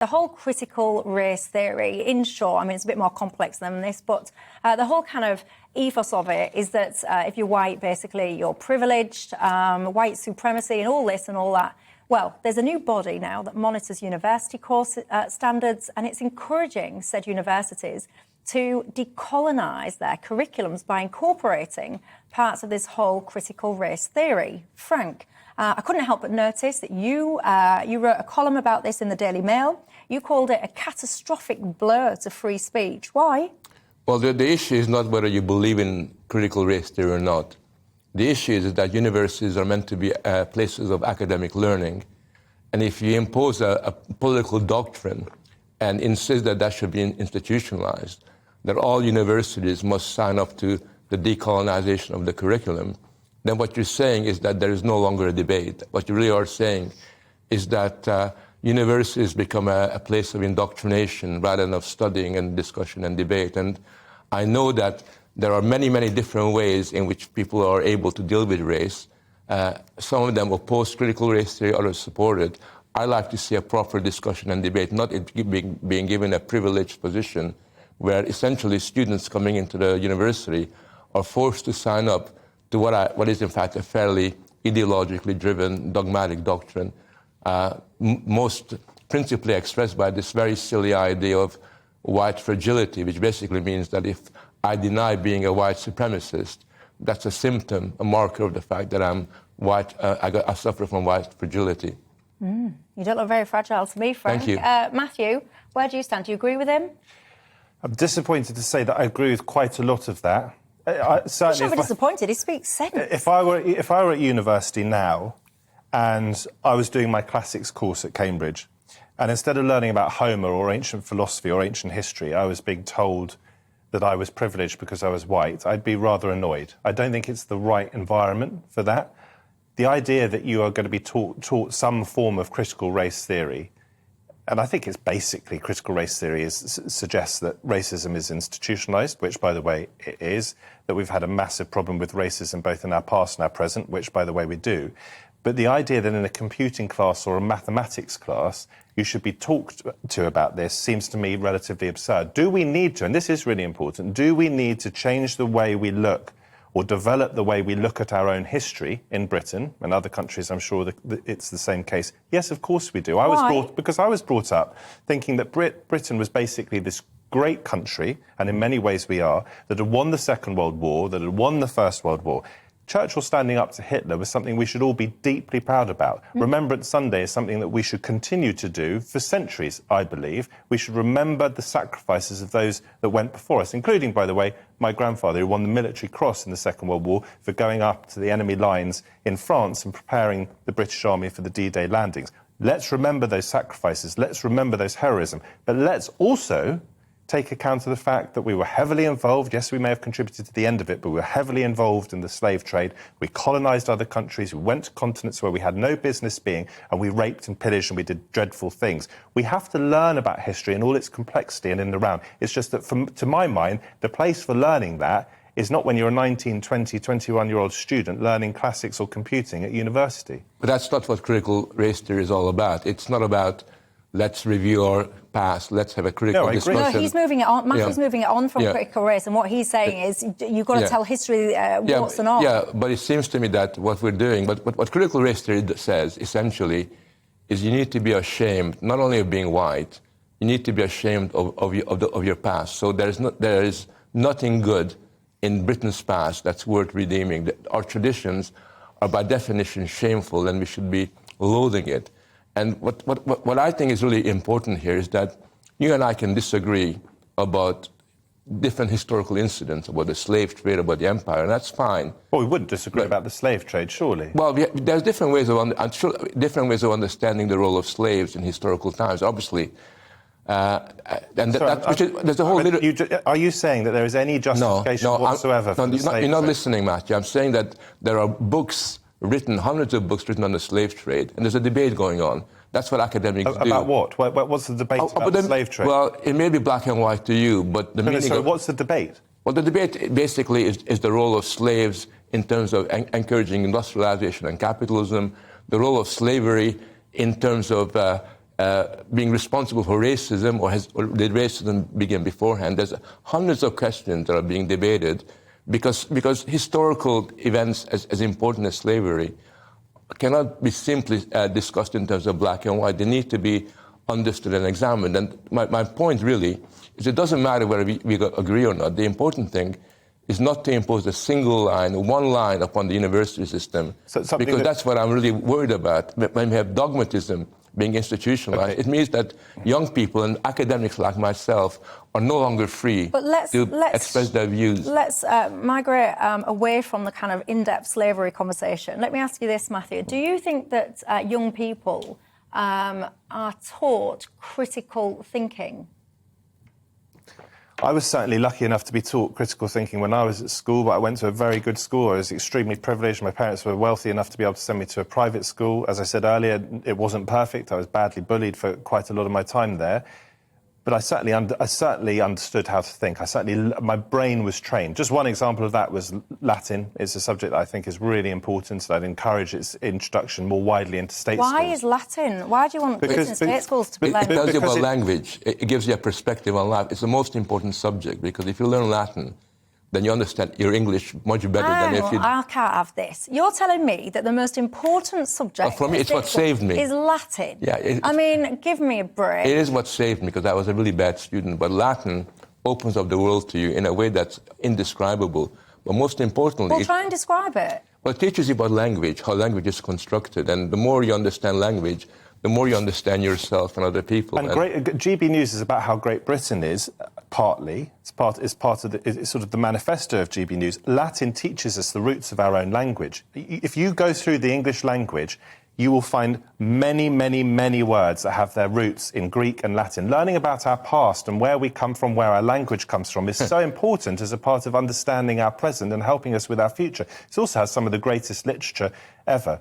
The whole critical race theory, in short, I mean, it's a bit more complex than this, but the whole kind of ethos of it is that if you're white, basically you're privileged, white supremacy and all this and all that. Well, there's a new body now that monitors university course standards, and it's encouraging said universities to decolonise their curriculums by incorporating parts of this whole critical race theory. Frank, I couldn't help but notice that you wrote a column about this in the Daily Mail. You called it a catastrophic blow to free speech. Why? Well, the issue is not whether you believe in critical race theory or not. The issue is that universities are meant to be places of academic learning. And if you impose a political doctrine and insist that that should be institutionalized, that all universities must sign up to the decolonization of the curriculum, then what you're saying is that there is no longer a debate. What you really are saying is that universities become a place of indoctrination rather than of studying and discussion and debate. And I know that there are many, many different ways in which people are able to deal with race. Some of them oppose critical race theory, others support it. I like to see a proper discussion and debate, not it being given a privileged position where essentially students coming into the university are forced to sign up to what is in fact a fairly ideologically driven dogmatic doctrine, most principally expressed by this very silly idea of white fragility, which basically means that if I deny being a white supremacist, that's a symptom, a marker of the fact that I'm white, I suffer from white fragility. You don't look very fragile to me, Frank. Thank you. Matthew, where do you stand? Do you agree with him? I'm disappointed to say that I agree with quite a lot of that. You shouldn't be disappointed. He speaks sense. If I were at university now and I was doing my classics course at Cambridge, and instead of learning about Homer or ancient philosophy or ancient history, I was being told that I was privileged because I was white, I'd be rather annoyed. I don't think it's the right environment for that. The idea that you are going to be taught some form of critical race theory, and I think it's basically critical race theory suggests that racism is institutionalised, which, by the way, it is, that we've had a massive problem with racism both in our past and our present, which, by the way, we do. But the idea that in a computing class or a mathematics class you should be talked to about this seems to me relatively absurd. Do we need to, and this is really important, do we need to change the way we look or develop the way we look at our own history in Britain and other countries? I'm sure that it's the same case. Yes, of course we do. Because I was brought up thinking that Britain was basically this great country, and in many ways we are, that had won the Second World War, that had won the First World War. Churchill standing up to Hitler was something we should all be deeply proud about. Remembrance Sunday is something that we should continue to do for centuries, I believe. We should remember the sacrifices of those that went before us, including, by the way, my grandfather, who won the Military Cross in the Second World War for going up to the enemy lines in France and preparing the British Army for the D-Day landings. Let's remember those sacrifices. Let's remember those heroism. But let's also take account of the fact that we were heavily involved. Yes, we may have contributed to the end of it, but we were heavily involved in the slave trade. We colonised other countries. We went to continents where we had no business being, and we raped and pillaged and we did dreadful things. We have to learn about history in all its complexity and in the round. It's just that, to my mind, the place for learning that is not when you're a 19, 20, 21-year-old student learning classics or computing at university. But that's not what critical race theory is all about. It's not about let's review our past, let's have a critical discussion. No, he's moving it on. Matthew's moving it on from critical race, and what he's saying is you've got to tell history warts and all. Yeah, but it seems to me that what we're doing, but what critical race theory says, essentially, is you need to be ashamed, not only of being white, you need to be ashamed of your past. So there is nothing good in Britain's past that's worth redeeming. Our traditions are by definition shameful, and we should be loathing it. And what I think is really important here is that you and I can disagree about different historical incidents, about the slave trade, about the empire, and that's fine. Well, we wouldn't disagree about the slave trade, surely. Well, there's different ways of understanding the role of slaves in historical times, obviously. There's a whole are you saying that there is any justification whatsoever for the slave trade? You're not listening, Matthew. I'm saying that there are hundreds of books written on the slave trade, and there's a debate going on. That's what academics do. About what? What's the debate about the slave trade? Well, it may be black and white to you, but the meaning of... what's the debate? Well, the debate basically is the role of slaves in terms of encouraging industrialization and capitalism, the role of slavery in terms of being responsible for racism, or did racism begin beforehand? There's hundreds of questions that are being debated because historical events as important as slavery cannot be simply discussed in terms of black and white. They need to be understood and examined. And my point really is it doesn't matter whether we agree or not. The important thing is not to impose a single line, one line upon the university system, because that's what I'm really worried about. When we have dogmatism being institutionalized, it means that young people and academics like myself are no longer free to express their views. Let's migrate away from the kind of in-depth slavery conversation. Let me ask you this, Matthew. Do you think that young people are taught critical thinking? I was certainly lucky enough to be taught critical thinking when I was at school, but I went to a very good school. I was extremely privileged. My parents were wealthy enough to be able to send me to a private school. As I said earlier, it wasn't perfect. I was badly bullied for quite a lot of my time there. But I certainly understood how to think. My brain was trained. Just one example of that was Latin. It's a subject that I think is really important, and I'd encourage its introduction more widely into state schools. Why is Latin? Why do you want kids in state schools to be learning? It tells you about language. It gives you a perspective on life. It's the most important subject, because if you learn Latin, then you understand your English much better than if you... I can't have this. You're telling me that the most important subject for me, it's what saved me. Is Latin. Yeah, I mean, give me a break. It is what saved me, because I was a really bad student. But Latin opens up the world to you in a way that's indescribable. But most importantly... Well, try and describe it. Well, it teaches you about language, how language is constructed. And the more you understand language, the more you understand yourself and other people. And GBNews is about how Great Britain is, partly. It's sort of the manifesto of GBNews. Latin teaches us the roots of our own language. If you go through the English language, you will find many, many, many words that have their roots in Greek and Latin. Learning about our past and where we come from, where our language comes from, is so important as a part of understanding our present and helping us with our future. It also has some of the greatest literature ever.